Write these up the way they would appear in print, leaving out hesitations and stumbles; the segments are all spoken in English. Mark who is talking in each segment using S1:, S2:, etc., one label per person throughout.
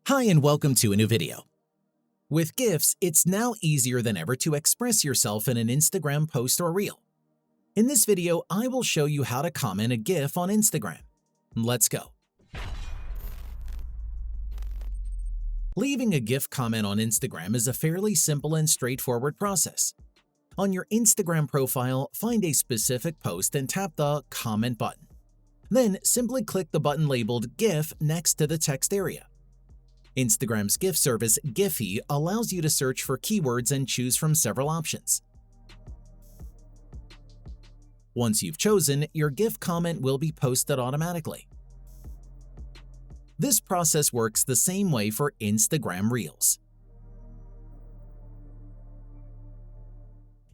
S1: Hi and welcome to a new video. With GIFs, it's now easier than ever to express yourself in an Instagram post or reel. In this video, I will show you how to comment a GIF on Instagram. Let's go. Leaving a GIF comment on Instagram is a fairly simple and straightforward process. On your Instagram profile, find a specific post and tap the comment button. Then simply click the button labeled GIF next to the text area. Instagram's GIF service, Giphy, allows you to search for keywords and choose from several options. Once you've chosen, your GIF comment will be posted automatically. This process works the same way for Instagram Reels.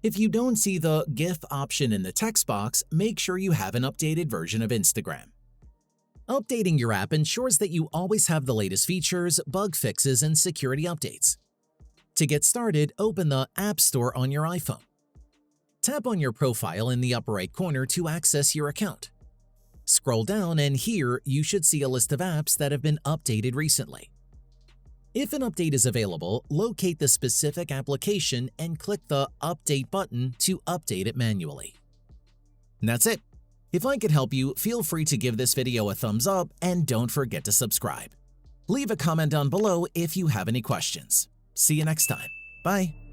S1: If you don't see the GIF option in the text box, make sure you have an updated version of Instagram. Updating your app ensures that you always have the latest features, bug fixes, and security updates. To get started, open the App Store on your iPhone. Tap on your profile in the upper right corner to access your account. Scroll down and here you should see a list of apps that have been updated recently. If an update is available, locate the specific application and click the Update button to update it manually. And that's it. If I could help you, feel free to give this video a thumbs up and don't forget to subscribe. Leave a comment down below if you have any questions. See you next time. Bye.